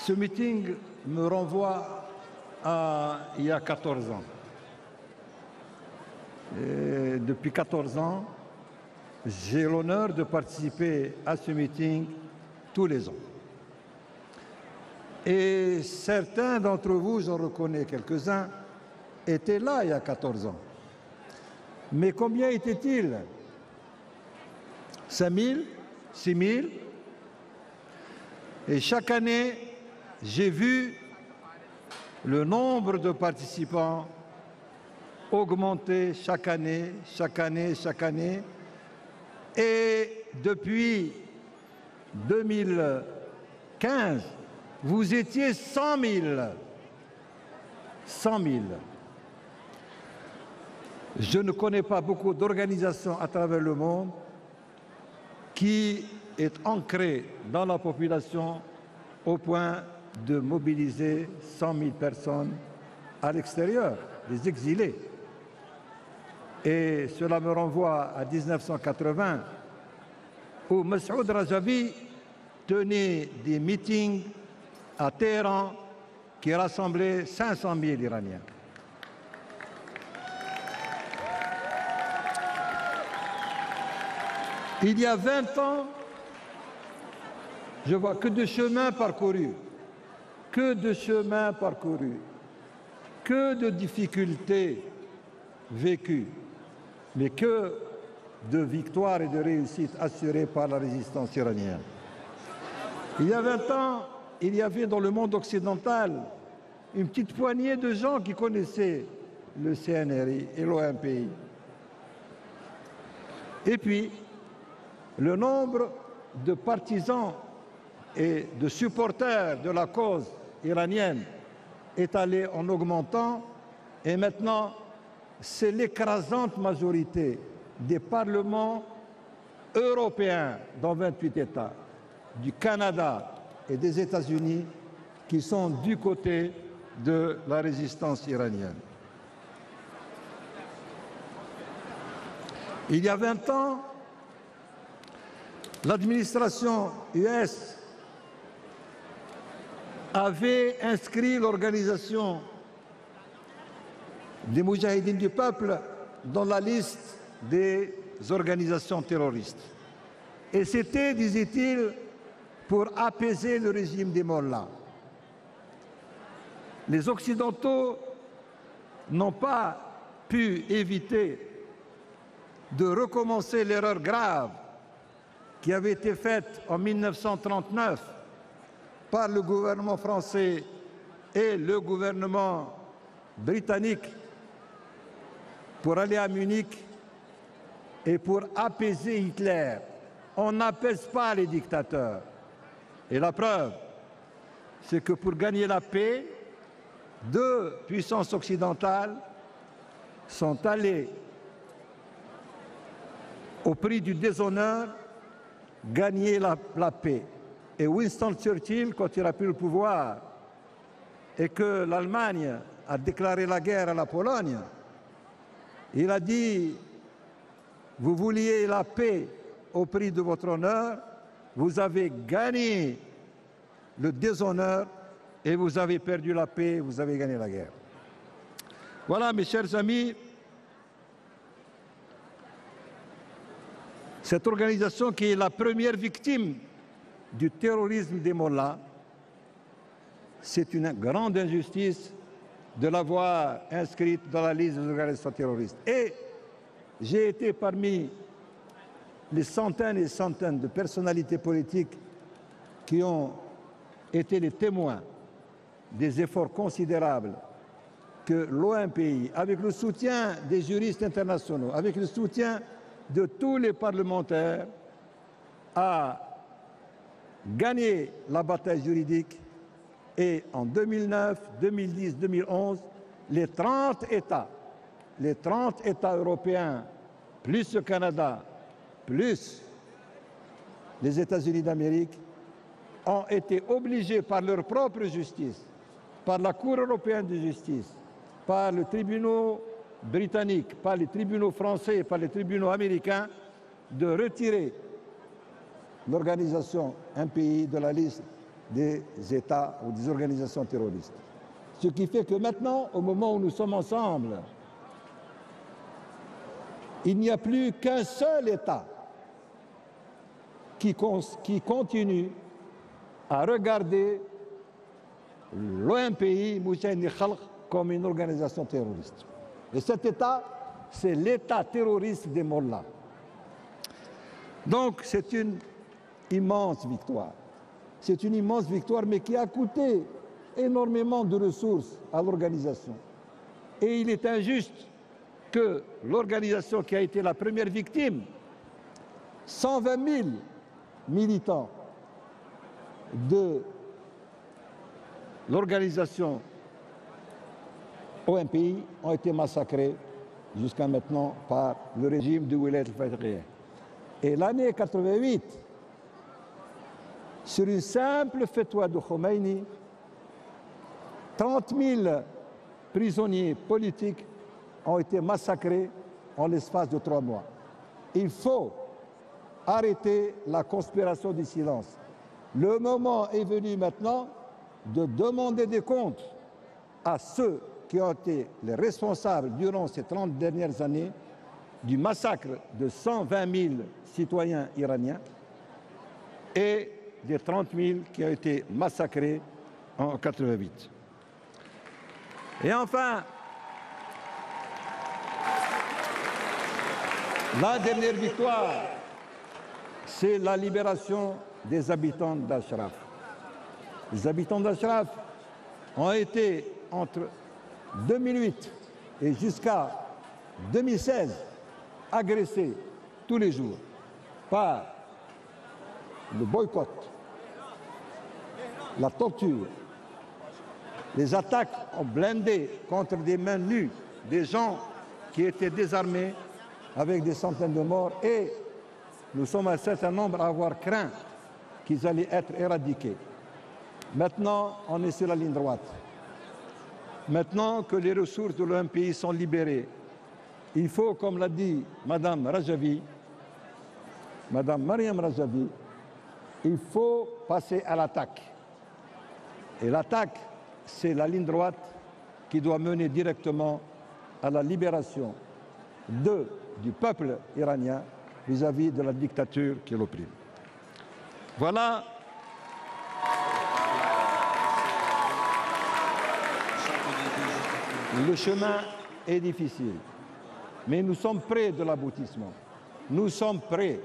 Ce meeting me renvoie à il y a 14 ans. Et depuis 14 ans, j'ai l'honneur de participer à ce meeting tous les ans. Et certains d'entre vous, j'en reconnais quelques-uns, étaient là il y a 14 ans. Mais combien étaient-ils? 5 000, 6 000? Et chaque année, j'ai vu le nombre de participants augmenter chaque année, chaque année, chaque année. Et depuis 2015, vous étiez 100 000. 100 000. Je ne connais pas beaucoup d'organisations à travers le monde qui est ancrée dans la population au point de mobiliser 100 000 personnes à l'extérieur, des exilés. Et cela me renvoie à 1980, où Massoud Rajavi tenait des meetings à Téhéran qui rassemblaient 500 000 Iraniens. Il y a 20 ans, je vois que de chemins parcourus, que de chemins parcourus, que de difficultés vécues, mais que de victoires et de réussites assurées par la résistance iranienne. Il y a 20 ans, il y avait dans le monde occidental une petite poignée de gens qui connaissaient le CNRI et l'OMPI. Et puis, le nombre de partisans et de supporters de la cause iranienne est allé en augmentant, et maintenant, c'est l'écrasante majorité des parlements européens dans 28 États, du Canada et des États-Unis qui sont du côté de la résistance iranienne. Il y a 20 ans, l'administration US avait inscrit l'organisation des Moudjahidines du peuple dans la liste des organisations terroristes. Et c'était, disait-il, pour apaiser le régime des mollahs. Les Occidentaux n'ont pas pu éviter de recommencer l'erreur grave qui avait été faite en 1939 par le gouvernement français et le gouvernement britannique pour aller à Munich et pour apaiser Hitler. On n'apaise pas les dictateurs. Et la preuve, c'est que pour gagner la paix, deux puissances occidentales sont allées, au prix du déshonneur, gagner la paix. Et Winston Churchill, quand il a pris le pouvoir et que l'Allemagne a déclaré la guerre à la Pologne, il a dit, vous vouliez la paix au prix de votre honneur, vous avez gagné le déshonneur et vous avez perdu la paix, vous avez gagné la guerre. Voilà, mes chers amis, cette organisation qui est la première victime du terrorisme des mollahs, c'est une grande injustice de l'avoir inscrite dans la liste des organisations terroristes. Et j'ai été parmi les centaines et centaines de personnalités politiques qui ont été les témoins des efforts considérables que l'OMPI, avec le soutien des juristes internationaux, avec le soutien de tous les parlementaires, a gagné la bataille juridique. Et en 2009, 2010, 2011, les 30 États européens, plus le Canada, plus les États-Unis d'Amérique, ont été obligés par leur propre justice, par la Cour européenne de justice, par le tribunal britannique, par les tribunaux français, par les tribunaux américains, de retirer l'organisation, un pays de la liste des États ou des organisations terroristes. Ce qui fait que maintenant, au moment où nous sommes ensemble, il n'y a plus qu'un seul État qui continue à regarder l'OMPI, Moussaïni Khalq, comme une organisation terroriste. Et cet État, c'est l'État terroriste des Mollahs. Donc c'est une immense victoire. C'est une immense victoire, mais qui a coûté énormément de ressources à l'organisation. Et il est injuste que l'organisation qui a été la première victime, 120 000 militants de l'organisation OMPI ont été massacrés jusqu'à maintenant par le régime de Wilayat al-Faqih. Et l'année 88, sur une simple fatwa de Khomeini, 30 000 prisonniers politiques ont été massacrés en l'espace de 3 mois. Il faut arrêter la conspiration du silence. Le moment est venu maintenant de demander des comptes à ceux qui ont été les responsables durant ces 30 dernières années du massacre de 120 000 citoyens iraniens et des 30 000 qui ont été massacrés en 88. Et enfin, la dernière victoire, c'est la libération des habitants d'Ashraf. Les habitants d'Ashraf ont été entre 2008 et jusqu'à 2016 agressés tous les jours par le boycott, la torture, les attaques en blindés contre des mains nues, des gens qui étaient désarmés avec des centaines de morts, et nous sommes un certain nombre à avoir craint qu'ils allaient être éradiqués. Maintenant, on est sur la ligne droite. Maintenant que les ressources de l'OMPI sont libérées, il faut, comme l'a dit Madame Rajavi, Madame Mariam Rajavi, il faut passer à l'attaque. Et l'attaque, c'est la ligne droite qui doit mener directement à la libération du peuple iranien vis-à-vis de la dictature qui l'opprime. Voilà. Le chemin est difficile, mais nous sommes près de l'aboutissement. Nous sommes prêts.